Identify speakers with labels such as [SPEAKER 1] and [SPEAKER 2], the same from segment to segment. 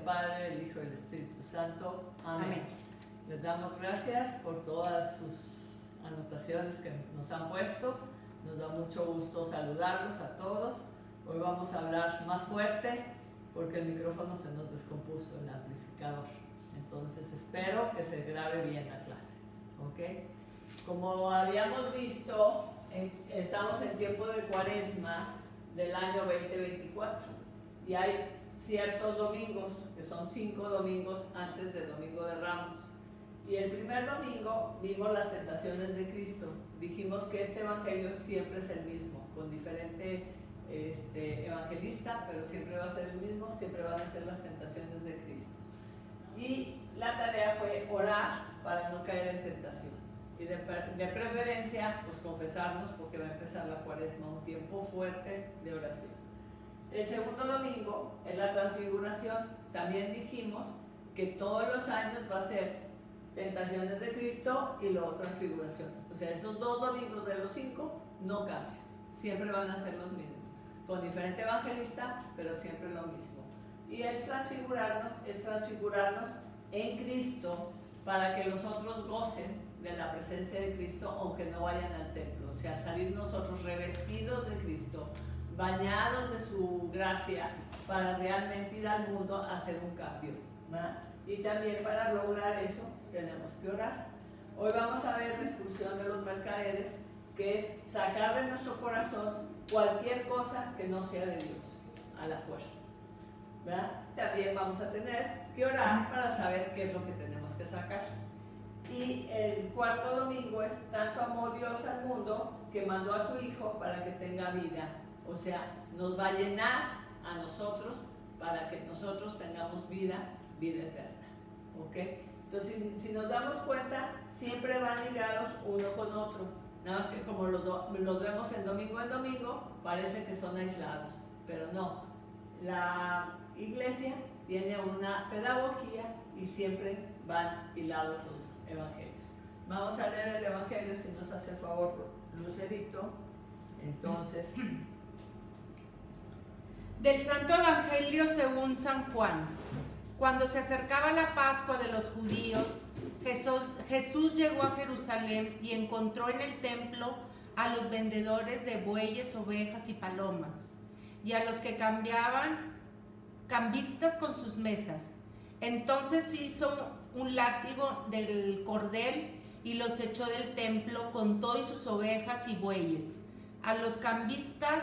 [SPEAKER 1] Padre, el Hijo y el Espíritu Santo. Amén.
[SPEAKER 2] Amén.
[SPEAKER 1] Les damos gracias por todas sus anotaciones que nos han puesto. Nos da mucho gusto saludarlos a todos. Hoy vamos a hablar más fuerte porque el micrófono se nos descompuso, el amplificador. Entonces espero que se grabe bien la clase. ¿Ok? Como habíamos visto, estamos en tiempo de Cuaresma del año 2024 y hay ciertos domingos, que son 5 domingos antes del Domingo de Ramos. Y el primer domingo vimos las tentaciones de Cristo. Dijimos que este evangelio siempre es el mismo, con diferente evangelista, pero siempre va a ser el mismo, siempre van a ser las tentaciones de Cristo. Y la tarea fue orar para no caer en tentación. Y de preferencia, pues confesarnos, porque va a empezar la Cuaresma, un tiempo fuerte de oración. El segundo domingo es la transfiguración. También dijimos que todos los años va a ser tentaciones de Cristo y luego transfiguración. O sea, esos 2 domingos de los 5 no cambian, siempre van a ser los mismos, con diferente evangelista, pero siempre lo mismo. Y el transfigurarnos es transfigurarnos en Cristo para que los otros gocen de la presencia de Cristo, aunque no vayan al templo. O sea, salir nosotros revestidos de Cristo, bañados de su gracia, para realmente ir al mundo a hacer un cambio, ¿verdad? Y también para lograr eso tenemos que orar. Hoy vamos a ver la expulsión de los mercaderes, que es sacar de nuestro corazón cualquier cosa que no sea de Dios, a la fuerza, ¿verdad? También vamos a tener que orar para saber qué es lo que tenemos que sacar. Y el cuarto domingo es: tanto amó Dios al mundo que mandó a su Hijo para que tenga vida. O sea, nos va a llenar a nosotros para que nosotros tengamos vida eterna. ¿Ok? Entonces, si nos damos cuenta, siempre van ligados uno con otro. Nada más que como los vemos en domingo, parece que son aislados. Pero no. La iglesia tiene una pedagogía y siempre van hilados los evangelios. Vamos a leer el evangelio, si nos hace el favor, Lucerito. Entonces,
[SPEAKER 2] Del Santo Evangelio según San Juan. Cuando se acercaba la Pascua de los judíos, Jesús llegó a Jerusalén y encontró en el templo a los vendedores de bueyes, ovejas y palomas, y a los que cambiaban cambistas con sus mesas. Entonces hizo un látigo del cordel y los echó del templo con todo y sus ovejas y bueyes. A los cambistas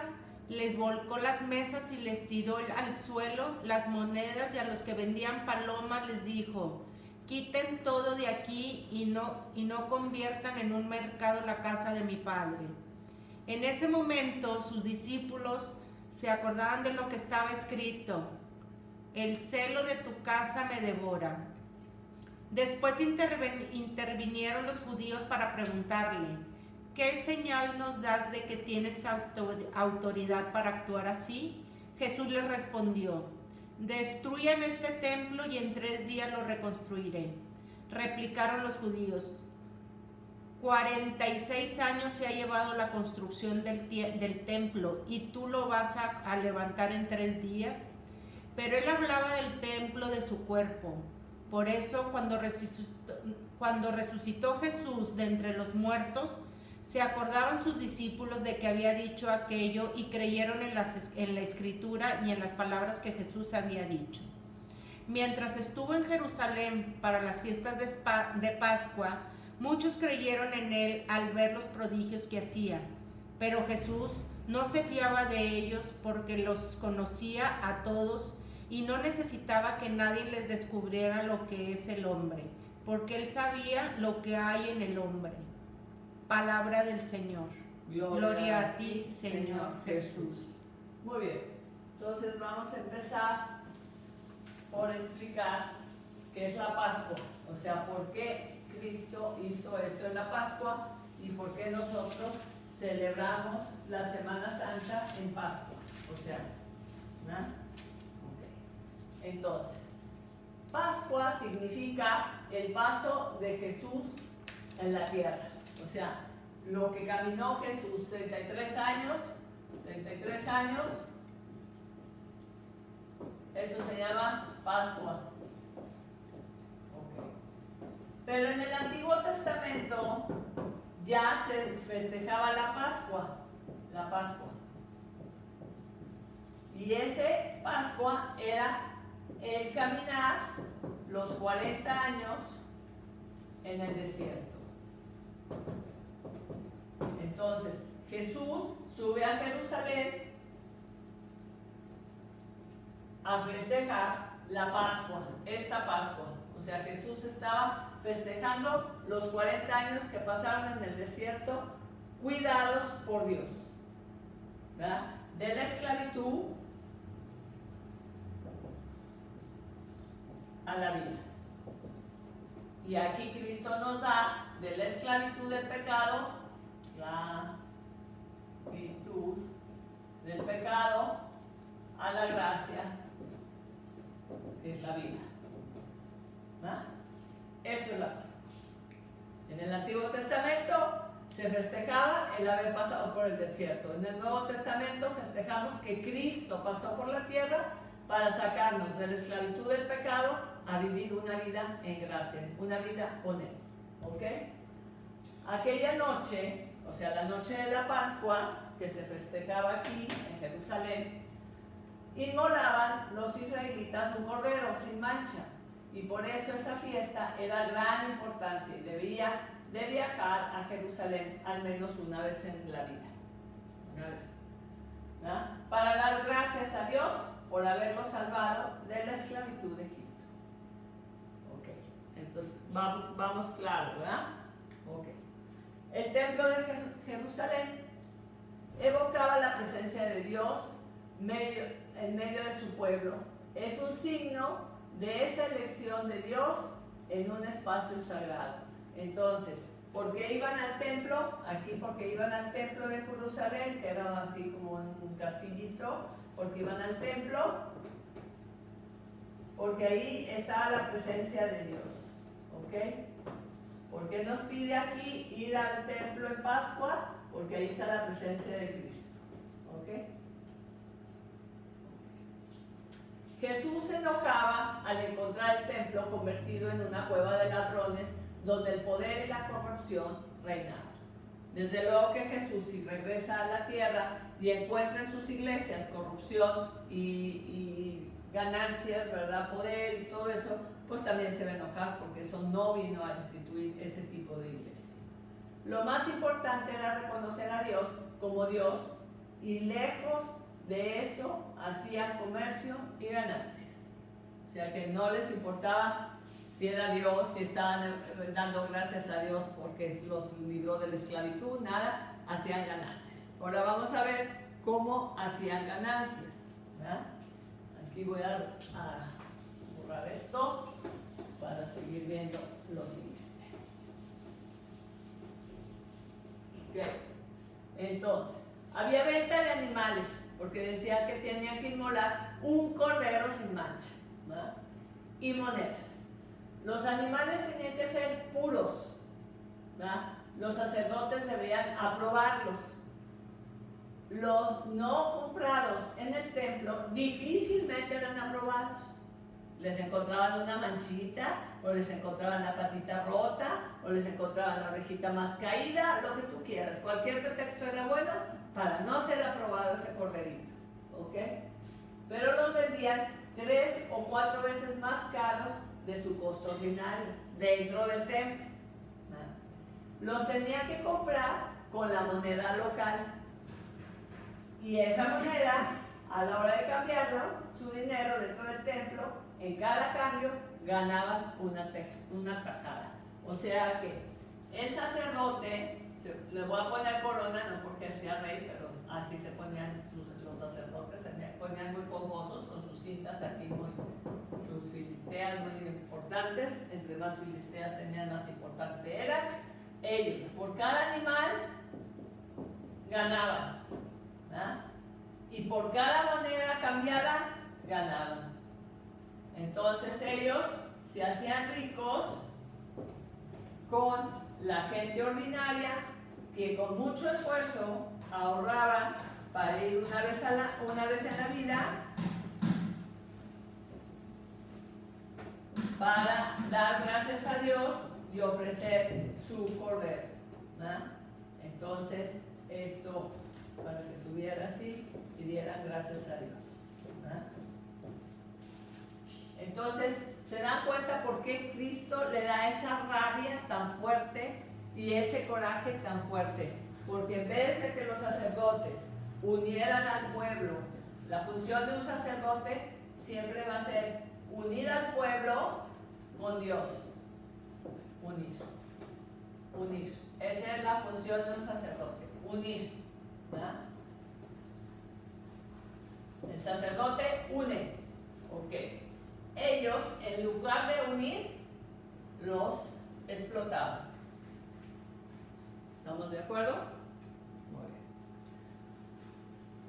[SPEAKER 2] les volcó las mesas y les tiró al suelo las monedas, y a los que vendían palomas les dijo: quiten todo de aquí y no conviertan en un mercado la casa de mi Padre. En ese momento sus discípulos se acordaban de lo que estaba escrito: el celo de tu casa me devora. Después intervinieron los judíos para preguntarle: ¿qué señal nos das de que tienes autoridad para actuar así? Jesús les respondió: destruyan este templo y en 3 días lo reconstruiré. Replicaron los judíos: 46 años se ha llevado la construcción del templo y tú lo vas a levantar en 3 días. Pero él hablaba del templo de su cuerpo. Por eso cuando resucitó Jesús de entre los muertos, se acordaban sus discípulos de que había dicho aquello y creyeron en la escritura y en las palabras que Jesús había dicho. Mientras estuvo en Jerusalén para las fiestas de Pascua, muchos creyeron en él al ver los prodigios que hacía. Pero Jesús no se fiaba de ellos porque los conocía a todos y no necesitaba que nadie les descubriera lo que es el hombre, porque él sabía lo que hay en el hombre. Palabra del Señor. Gloria a ti, Señor Jesús.
[SPEAKER 1] Muy bien. Entonces vamos a empezar por explicar qué es la Pascua. O sea, por qué Cristo hizo esto en la Pascua y por qué nosotros celebramos la Semana Santa en Pascua. O sea, ¿no? Okay. Entonces, Pascua significa el paso de Jesús en la tierra. O sea, lo que caminó Jesús 33 años, eso se llama Pascua. Okay. Pero en el Antiguo Testamento ya se festejaba la Pascua. Y ese Pascua era el caminar los 40 años en el desierto. Entonces, Jesús sube a Jerusalén a festejar la Pascua, esta Pascua. O sea, Jesús estaba festejando los 40 años que pasaron en el desierto, cuidados por Dios, ¿verdad? De la esclavitud a la vida. Y aquí Cristo nos da de la esclavitud del pecado, la virtud del pecado a la gracia, que es la vida. ¿verdad? Eso es la Pascua. En el Antiguo Testamento se festejaba el haber pasado por el desierto. En el Nuevo Testamento festejamos que Cristo pasó por la tierra para sacarnos de la esclavitud del pecado a vivir una vida en gracia, una vida con Él. ¿Ok? Aquella noche, o sea, la noche de la Pascua, que se festejaba aquí en Jerusalén, inmolaban los israelitas un cordero sin mancha. Y por eso esa fiesta era de gran importancia y debía de viajar a Jerusalén al menos una vez en la vida. Una vez. ¿verdad? Para dar gracias a Dios por haberlo salvado de la esclavitud de Egipto. Ok, entonces vamos claro, ¿verdad? Ok. El templo de Jerusalén evocaba la presencia de Dios en medio de su pueblo. Es un signo de esa elección de Dios en un espacio sagrado. Entonces, ¿por qué iban al templo? Aquí porque iban al templo de Jerusalén, que era así como un castillito, porque iban al templo, porque ahí estaba la presencia de Dios. ¿Ok? ¿Por qué nos pide aquí ir al templo en Pascua? Porque ahí está la presencia de Cristo. ¿Ok? Jesús se enojaba al encontrar el templo convertido en una cueva de ladrones donde el poder y la corrupción reinaban. Desde luego que Jesús, si regresa a la tierra y encuentra en sus iglesias corrupción y ganancias, ¿verdad? Poder y todo eso, pues también se va a enojar porque eso no vino a instituir ese tipo de iglesia. Lo más importante era reconocer a Dios como Dios y lejos de eso hacían comercio y ganancias. O sea que no les importaba si era Dios, si estaban dando gracias a Dios porque los libró de la esclavitud, nada, hacían ganancias. Ahora vamos a ver cómo hacían ganancias. ¿verdad? Aquí voy a borrar esto para seguir viendo lo siguiente. Okay. Entonces, había venta de animales, porque decía que tenían que inmolar un cordero sin mancha, ¿verdad? Y monedas. Los animales tenían que ser puros, ¿verdad? Los sacerdotes debían aprobarlos. Los no comprados en el templo difícilmente eran aprobados. Les encontraban una manchita, o les encontraban la patita rota, o les encontraban la orejita más caída, lo que tú quieras. Cualquier pretexto era bueno para no ser aprobado ese corderito. ¿Ok? Pero los vendían 3 o 4 veces más caros de su costo ordinario dentro del templo. Los tenían que comprar con la moneda local. Y esa moneda, a la hora de cambiarlo, su dinero dentro del templo, en cada cambio ganaban una tajada. O sea que el sacerdote, le voy a poner corona, no porque sea rey, pero así se ponían los sacerdotes, se ponían muy pomposos con sus cintas aquí, sus filisteas muy importantes. Entre más filisteas tenían, más importante era. Ellos, por cada animal, ganaban. ¿verdad? Y por cada moneda cambiada, ganaban. Entonces ellos se hacían ricos con la gente ordinaria que con mucho esfuerzo ahorraban para ir una vez en la vida para dar gracias a Dios y ofrecer su cordero, ¿no? Entonces, esto para que subiera así y dieran gracias a Dios, ¿no? Entonces, ¿se dan cuenta por qué Cristo le da esa rabia tan fuerte y ese coraje tan fuerte? Porque en vez de que los sacerdotes unieran al pueblo, la función de un sacerdote siempre va a ser unir al pueblo con Dios. Unir. Esa es la función de un sacerdote, unir, ¿verdad? El sacerdote une, ¿ok? Ellos, en lugar de unir, los explotaban. ¿Estamos de acuerdo? Muy bien.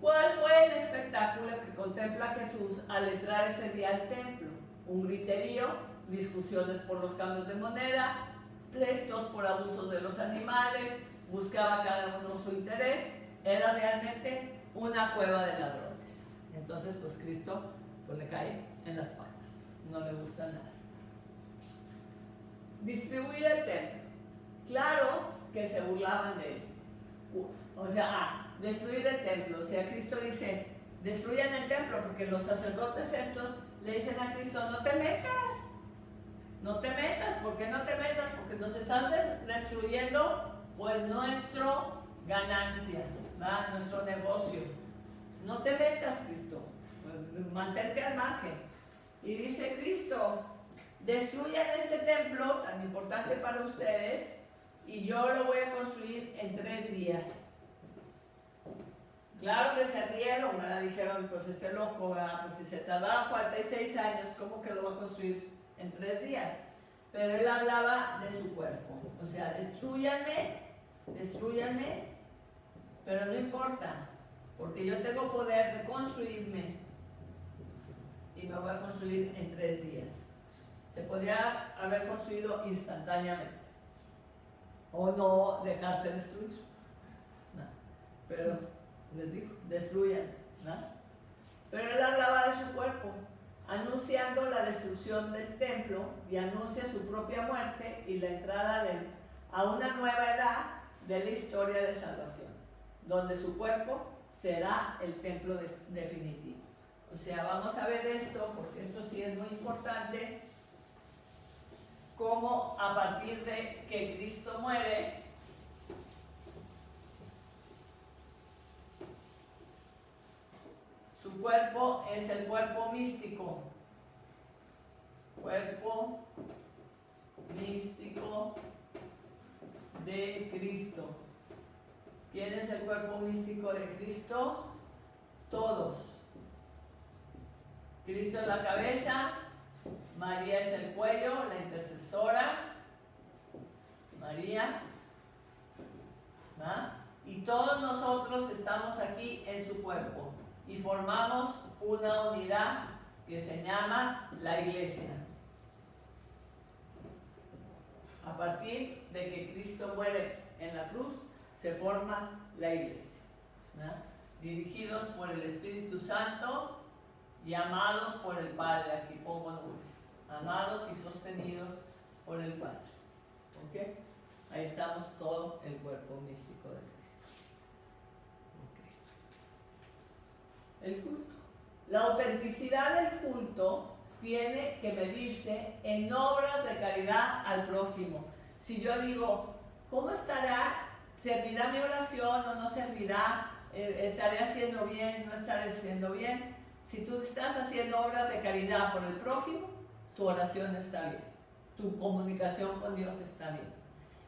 [SPEAKER 1] ¿Cuál fue el espectáculo que contempla Jesús al entrar ese día al templo? Un griterío, discusiones por los cambios de moneda, pleitos por abusos de los animales, buscaba cada uno su interés, era realmente una cueva de ladrones. Entonces, pues Cristo pues, le cae en las patas, no le gusta nada. Distribuir el templo. Claro que se burlaban de él. O sea, destruir el templo. O sea, Cristo dice, destruyan el templo, porque los sacerdotes estos le dicen a Cristo, no te metas. No te metas. ¿Por qué no te metas? Porque nos están destruyendo pues nuestra ganancia, ¿verdad? Nuestro negocio. No te metas, Cristo. Pues, mantente al margen. Y dice Cristo, destruyan este templo tan importante para ustedes y yo lo voy a construir en 3 días. Claro que se rieron, ¿verdad? Dijeron, pues este loco, ¿verdad? Pues si se tardaron 46 años, ¿cómo que lo va a construir en 3 días? Pero él hablaba de su cuerpo. O sea, destrúyanme, pero no importa, porque yo tengo poder de construirme y me voy a construir en 3 días. Se podría haber construido instantáneamente o no dejarse destruir. No. Pero les dijo, destruyan, ¿no? Pero él hablaba de su cuerpo, anunciando la destrucción del templo y anuncia su propia muerte y la entrada a una nueva edad de la historia de salvación, donde su cuerpo será el templo definitivo. O sea, vamos a ver esto, porque esto sí es muy importante, cómo a partir de que Cristo muere, su cuerpo es el cuerpo místico. Cuerpo místico de Cristo. ¿Quién es el cuerpo místico de Cristo? Todos. Cristo es la cabeza, María es el cuello, la intercesora, María, ¿va? Y todos nosotros estamos aquí en su cuerpo y formamos una unidad que se llama la iglesia. A partir de que Cristo muere en la cruz, se forma la iglesia, ¿no? Dirigidos por el Espíritu Santo y amados por el Padre. Aquí pongo nombres. Amados y sostenidos por el Padre. ¿Ok? Ahí estamos todo el cuerpo místico de Cristo. ¿Ok? El culto. La autenticidad del culto tiene que medirse en obras de caridad al prójimo. Si yo digo, ¿cómo estará? ¿Servirá mi oración o no servirá? ¿Estaré haciendo bien? ¿No estaré haciendo bien? Si tú estás haciendo obras de caridad por el prójimo, tu oración está bien. Tu comunicación con Dios está bien.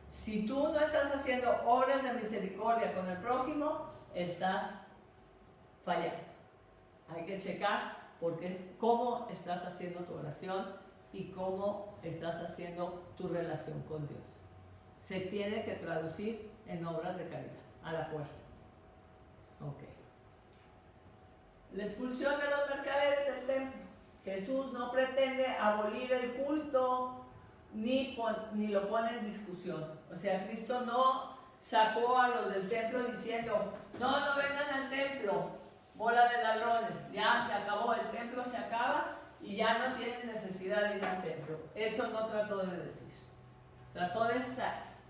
[SPEAKER 1] Si tú no estás haciendo obras de misericordia con el prójimo, estás fallando. Hay que checar cómo estás haciendo tu oración y cómo estás haciendo tu relación con Dios. Se tiene que traducir en obras de caridad, a la fuerza. Ok. La expulsión de los mercaderes del templo. Jesús no pretende abolir el culto ni lo pone en discusión. O sea, Cristo no sacó a los del templo diciendo, no vengan al templo, bola de ladrones, ya se acabó, el templo se acaba y ya no tienen necesidad de ir al templo. Eso no trató de decir. Trató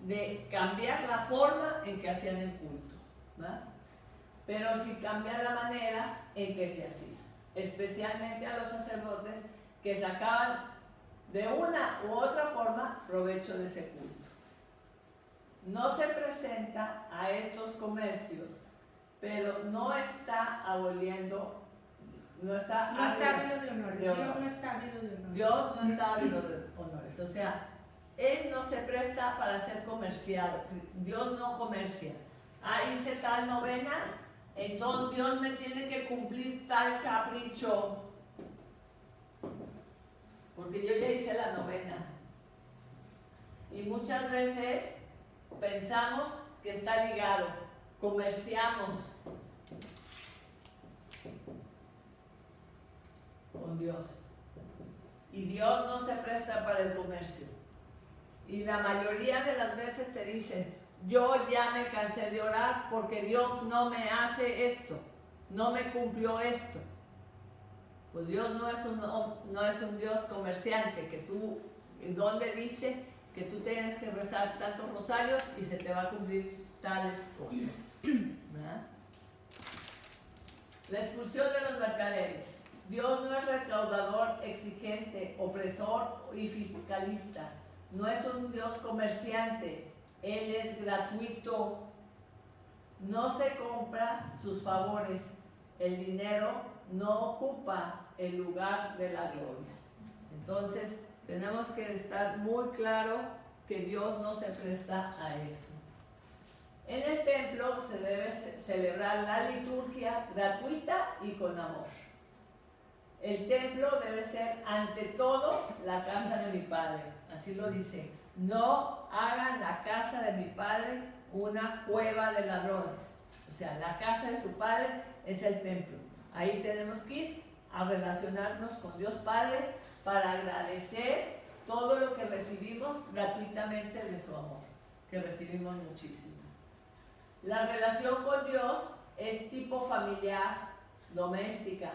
[SPEAKER 1] de cambiar la forma en que hacían el culto, ¿verdad? Pero sí cambiar la manera en que se hacía, especialmente a los sacerdotes que sacaban de una u otra forma provecho de ese culto. No se presenta a estos comercios, pero no está aboliendo,
[SPEAKER 2] no está ávido de honores. Dios no está ávido de honores.
[SPEAKER 1] Dios no está ávido de honores. O sea, Él no se presta para ser comerciado. Dios no comercia. Hice tal novena, entonces Dios me tiene que cumplir tal capricho. Porque yo ya hice la novena. Y muchas veces pensamos que está ligado, comerciamos con Dios. Y Dios no se presta para el comercio. Y la mayoría de las veces te dicen, yo ya me cansé de orar porque Dios no me hace esto, no me cumplió esto. Pues Dios no es un Dios comerciante, que tú, donde dice que tú tienes que rezar tantos rosarios y se te va a cumplir tales cosas, ¿verdad? La expulsión de los mercaderes. Dios no es recaudador, exigente, opresor y fiscalista. No es un Dios comerciante. Él es gratuito. No se compra sus favores. El dinero no ocupa el lugar de la gloria. Entonces, tenemos que estar muy claro que Dios no se presta a eso. En el templo se debe celebrar la liturgia gratuita y con amor. El templo debe ser ante todo la casa de mi Padre. Así lo dice. No hagan la casa de mi Padre una cueva de ladrones. O sea, la casa de su Padre es el templo. Ahí tenemos que ir a relacionarnos con Dios Padre para agradecer todo lo que recibimos gratuitamente de su amor, que recibimos muchísimo. La relación con Dios es tipo familiar, doméstica,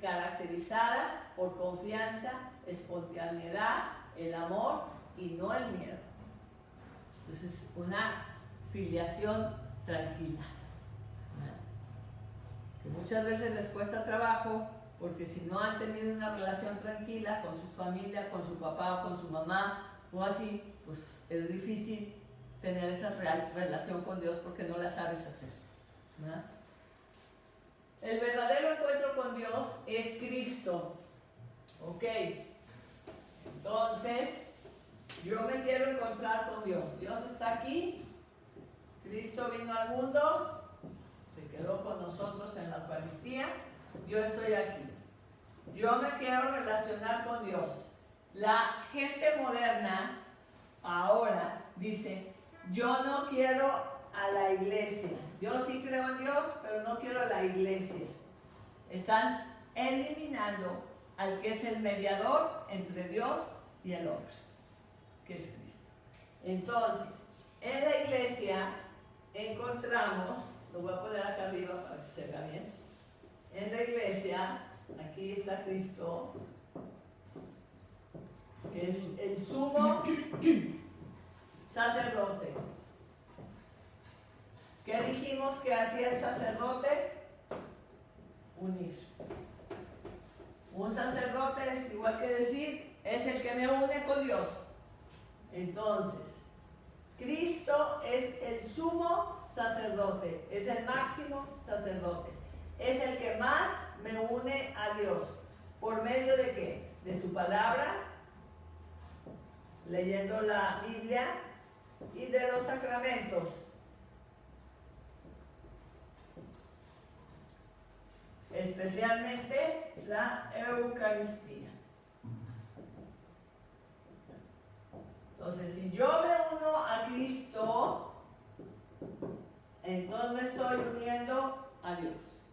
[SPEAKER 1] caracterizada por confianza, espontaneidad, el amor y no el miedo. Entonces, una filiación tranquila, que muchas veces les cuesta trabajo, porque si no han tenido una relación tranquila con su familia, con su papá o con su mamá o así, pues es difícil tener esa relación con Dios porque no la sabes hacer, ¿verdad? El verdadero encuentro con Dios es Cristo. Ok, entonces yo me quiero encontrar con Dios. Dios está aquí, Cristo vino al mundo, se quedó con nosotros en la Eucaristía, yo estoy aquí. Yo me quiero relacionar con Dios. La gente moderna ahora dice, yo no quiero a la iglesia. Yo sí creo en Dios, pero no quiero a la iglesia. Están eliminando al que es el mediador entre Dios y el hombre, que es Cristo. Entonces, en la iglesia encontramos, lo voy a poner acá arriba para que se vea bien. En la iglesia, aquí está Cristo, que es el sumo sacerdote. ¿Qué dijimos que hacía el sacerdote? Unir. Un sacerdote es igual que decir, es el que me une con Dios. Entonces, Cristo es el sumo sacerdote, es el máximo sacerdote, es el que más me une a Dios. ¿Por medio de qué? De su palabra, leyendo la Biblia y de los sacramentos. Especialmente la Eucaristía. Entonces, si yo me uno a Cristo, entonces me estoy uniendo a Dios.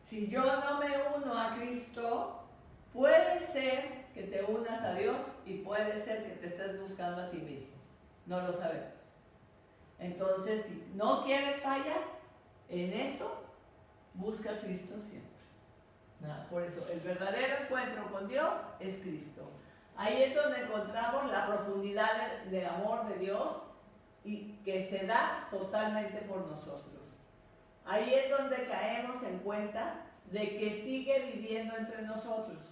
[SPEAKER 1] Si yo no me uno a Cristo, puede ser que te unas a Dios y puede ser que te estés buscando a ti mismo. No lo sabemos. Entonces, si no quieres fallar en eso, busca a Cristo siempre, ¿verdad? Por eso, el verdadero encuentro con Dios es Cristo. Ahí es donde encontramos la profundidad del amor de Dios y que se da totalmente por nosotros. Ahí es donde caemos en cuenta de que sigue viviendo entre nosotros.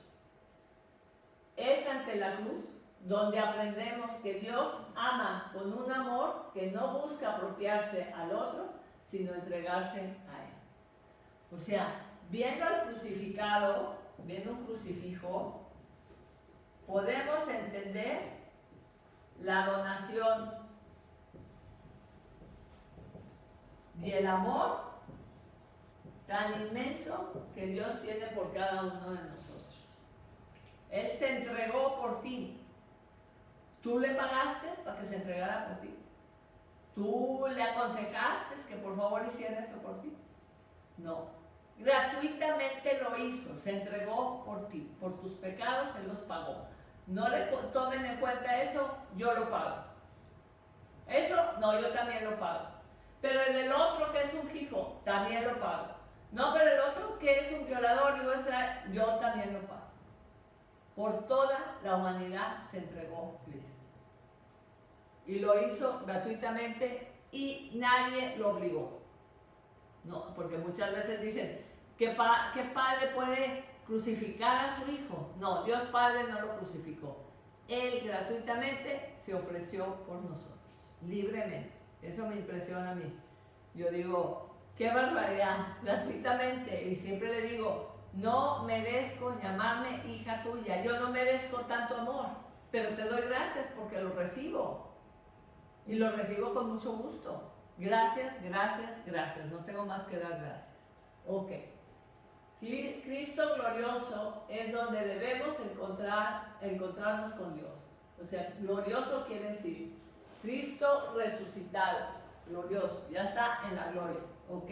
[SPEAKER 1] Es ante la cruz donde aprendemos que Dios ama con un amor que no busca apropiarse al otro, sino entregarse a Él. O sea, viendo al crucificado, viendo un crucifijo, podemos entender la donación y el amor tan inmenso que Dios tiene por cada uno de nosotros. Él se entregó por ti. Tú le pagaste para que se entregara por ti. Tú le aconsejaste que por favor hiciera eso por ti. No. Gratuitamente lo hizo, se entregó por ti, por tus pecados Él los pagó. No le tomen en cuenta eso, yo lo pago. Eso, no, yo también lo pago. Pero en el otro que es un hijo, también lo pago. No, pero el otro que es un violador, yo también lo pago. Por toda la humanidad se entregó Cristo. Y lo hizo gratuitamente y nadie lo obligó. No, porque muchas veces dicen, ¿qué padre puede crucificar a su hijo? No, Dios Padre no lo crucificó. Él gratuitamente se ofreció por nosotros, libremente. Eso me impresiona a mí. Yo digo, qué barbaridad, gratuitamente. Y siempre le digo, no merezco llamarme hija tuya. Yo no merezco tanto amor, pero te doy gracias porque lo recibo. Y lo recibo con mucho gusto. Gracias, gracias, gracias. No tengo más que dar gracias. Ok. Cristo glorioso es donde debemos encontrarnos con Dios. O sea, glorioso quiere decir Cristo resucitado, glorioso, ya está en la gloria. Ok.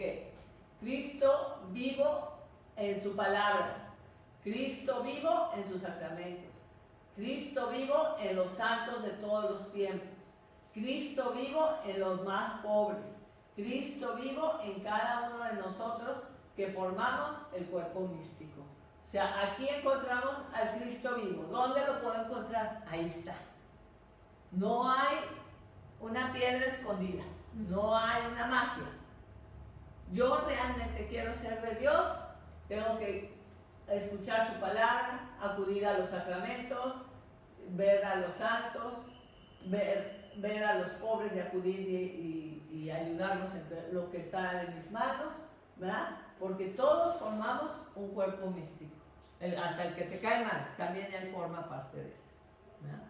[SPEAKER 1] Cristo vivo en su palabra. Cristo vivo en sus sacramentos. Cristo vivo en los santos de todos los tiempos. Cristo vivo en los más pobres. Cristo vivo en cada uno de nosotros que formamos el cuerpo místico. O sea, aquí encontramos al Cristo vivo. ¿Dónde lo puedo encontrar? Ahí está. No hay una piedra escondida. No hay una magia. Yo realmente quiero ser de Dios. Tengo que escuchar su palabra, acudir a los sacramentos, ver a los santos, ver a los pobres y acudir y ayudarlos en lo que está en mis manos, ¿verdad? Porque todos formamos un cuerpo místico. Hasta el que te cae mal, también él forma parte de eso, ¿verdad?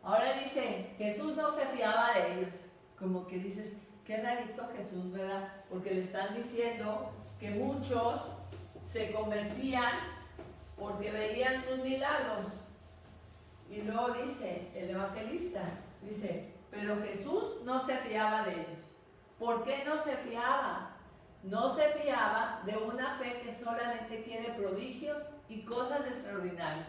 [SPEAKER 1] Ahora dice, Jesús no se fiaba de ellos. Como que dices, qué rarito Jesús, ¿verdad? Porque le están diciendo que muchos se convertían porque veían sus milagros. Y luego dice el evangelista, dice, pero Jesús no se fiaba de ellos. ¿Por qué no se fiaba? No se fiaba de una fe que solamente quiere prodigios y cosas extraordinarias.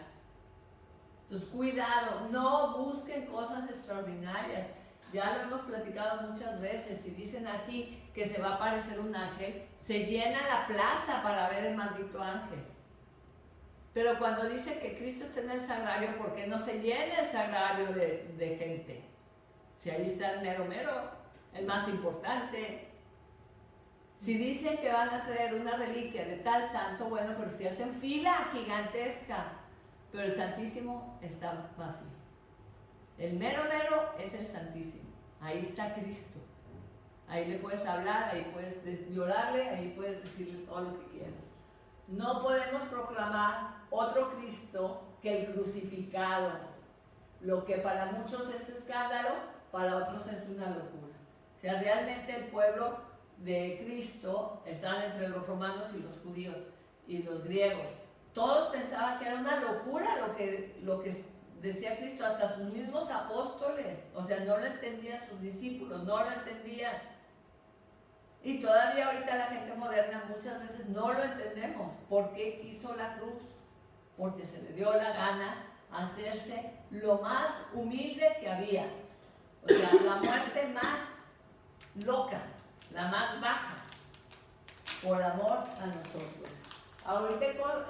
[SPEAKER 1] Entonces, cuidado, no busquen cosas extraordinarias. Ya lo hemos platicado muchas veces. Si dicen aquí que se va a aparecer un ángel, se llena la plaza para ver el maldito ángel. Pero cuando dice que Cristo está en el sagrario, ¿por qué no se llena el sagrario de gente? Si ahí está el mero mero, el más importante. Si dicen que van a traer una reliquia de tal santo, bueno, pero si hacen fila gigantesca, pero el Santísimo está vacío. El mero mero es el Santísimo. Ahí está Cristo. Ahí le puedes hablar, ahí puedes llorarle, ahí puedes decirle todo lo que quieras. No podemos proclamar otro Cristo que el crucificado. Lo que para muchos es escándalo, para otros es una locura. O sea, realmente el pueblo de Cristo estaban entre los romanos y los judíos y los griegos. Todos pensaban que era una locura lo que decía Cristo, hasta sus mismos apóstoles. O sea, no lo entendían sus discípulos, no lo entendían. Y todavía ahorita la gente moderna muchas veces no lo entendemos. ¿Por qué quiso la cruz? Porque se le dio la gana hacerse lo más humilde que había. O sea, la muerte más loca, la más baja, por amor a nosotros. ahorita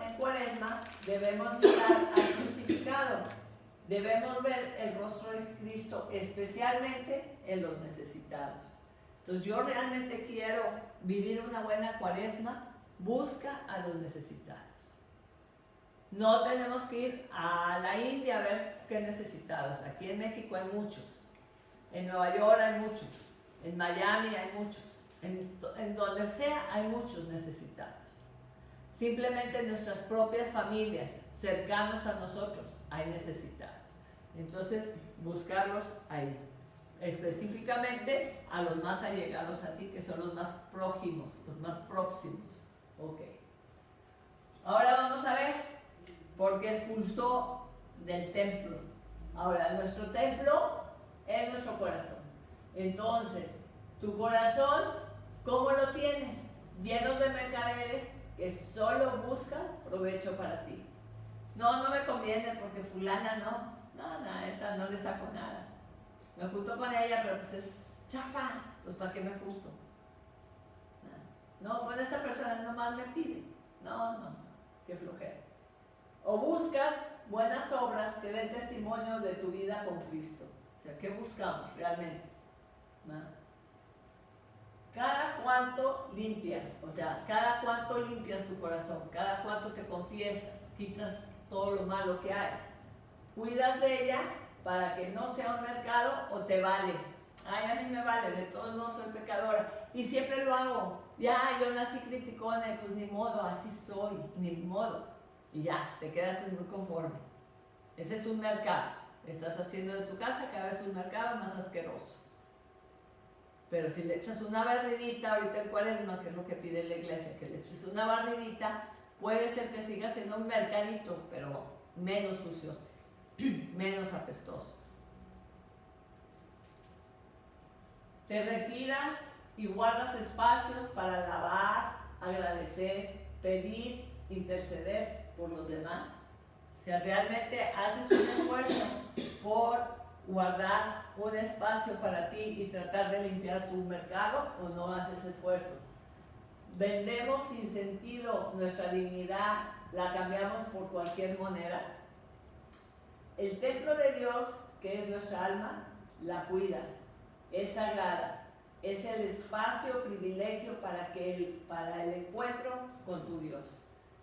[SPEAKER 1] en Cuaresma debemos mirar al crucificado. Debemos ver el rostro de Cristo, especialmente en los necesitados. Entonces yo realmente quiero vivir una buena Cuaresma. Busca a los necesitados. No tenemos que ir a la India a ver qué necesitados. Aquí en México hay muchos. En Nueva York hay muchos. En Miami hay muchos. En donde sea hay muchos necesitados. Simplemente en nuestras propias familias, cercanos a nosotros, hay necesitados. Entonces, buscarlos ahí. Específicamente a los más allegados a ti, que son los más prójimos, los más próximos. Ok. Ahora vamos a ver por qué expulsó del templo. Ahora, nuestro templo es nuestro corazón. Entonces, tu corazón, ¿cómo lo tienes? Lleno de mercaderes que solo buscan provecho para ti. No me conviene porque fulana no. No, esa no le saco nada. Me junto con ella, pero pues es chafa. Pues ¿para qué me junto? No, con esa persona nomás me pide. No, qué flojera. O buscas buenas obras que den testimonio de tu vida con Cristo. O sea, ¿qué buscamos realmente? ¿No? Cada cuánto limpias, o sea, cada cuánto limpias tu corazón, cada cuánto te confiesas, quitas todo lo malo que hay. Cuidas de ella para que no sea un mercado o te vale. Ay, a mí me vale, de todos modos soy pecadora y siempre lo hago. Ya, yo nací criticona, pues ni modo, así soy, ni modo. Y ya, te quedaste muy conforme. Ese es un mercado. Estás haciendo de tu casa cada vez un mercado más asqueroso. Pero si le echas una barridita, ahorita en Cuaresma, que es lo que pide la iglesia, que le eches una barridita, puede ser que siga siendo un mercadito, pero menos sucio, menos apestoso. Te retiras y guardas espacios para alabar, agradecer, pedir, interceder por los demás. O sea, realmente haces un esfuerzo por guardar un espacio para ti y tratar de limpiar tu mercado, o no haces esfuerzos. Vendemos sin sentido nuestra dignidad, la cambiamos por cualquier moneda. El templo de Dios, que es nuestra alma, la cuidas, es sagrada, es el espacio, privilegio para el encuentro con tu Dios.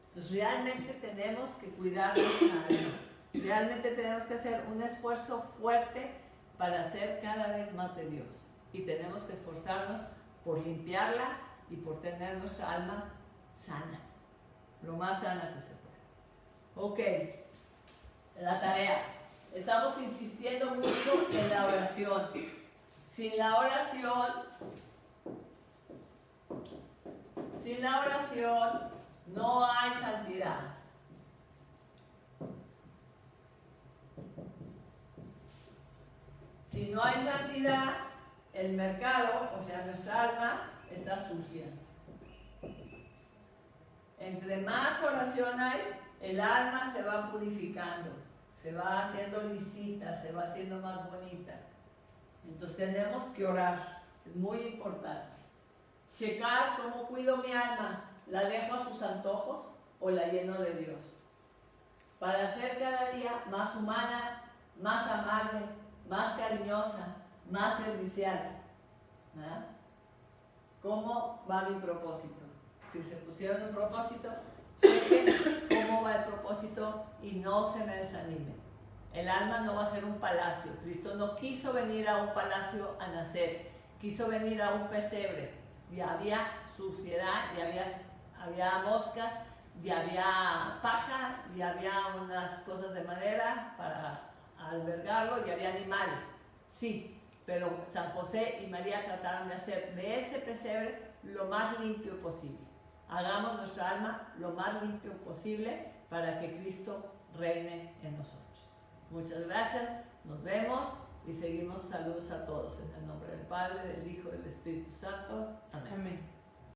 [SPEAKER 1] Entonces realmente tenemos que cuidar nuestra alma. Realmente tenemos que hacer un esfuerzo fuerte para ser cada vez más de Dios. Y tenemos que esforzarnos por limpiarla y por tener nuestra alma sana. Lo más sana que se pueda. Ok, la tarea. Estamos insistiendo mucho en la oración. Sin la oración no hay santidad. Si no hay santidad, el mercado, o sea, nuestra alma, está sucia. Entre más oración hay, el alma se va purificando, se va haciendo lisita, se va haciendo más bonita. Entonces tenemos que orar, es muy importante. Checar cómo cuido mi alma, ¿la dejo a sus antojos o la lleno de Dios? Para ser cada día más humana, más amable, más cariñosa, más servicial. ¿Verdad? ¿Cómo va mi propósito? Si se pusieron un propósito, chequen cómo va el propósito y no se me desanimen. El alma no va a ser un palacio. Cristo no quiso venir a un palacio a nacer, quiso venir a un pesebre. Y había suciedad, y había moscas, y había paja, y había unas cosas de madera para albergarlo, y había animales. Sí, pero San José y María trataron de hacer de ese pesebre lo más limpio posible. Hagamos nuestra alma lo más limpio posible para que Cristo reine en nosotros. Muchas gracias, nos vemos y seguimos. Saludos a todos en el nombre del Padre, del Hijo y del Espíritu Santo. Amén.
[SPEAKER 2] Amén.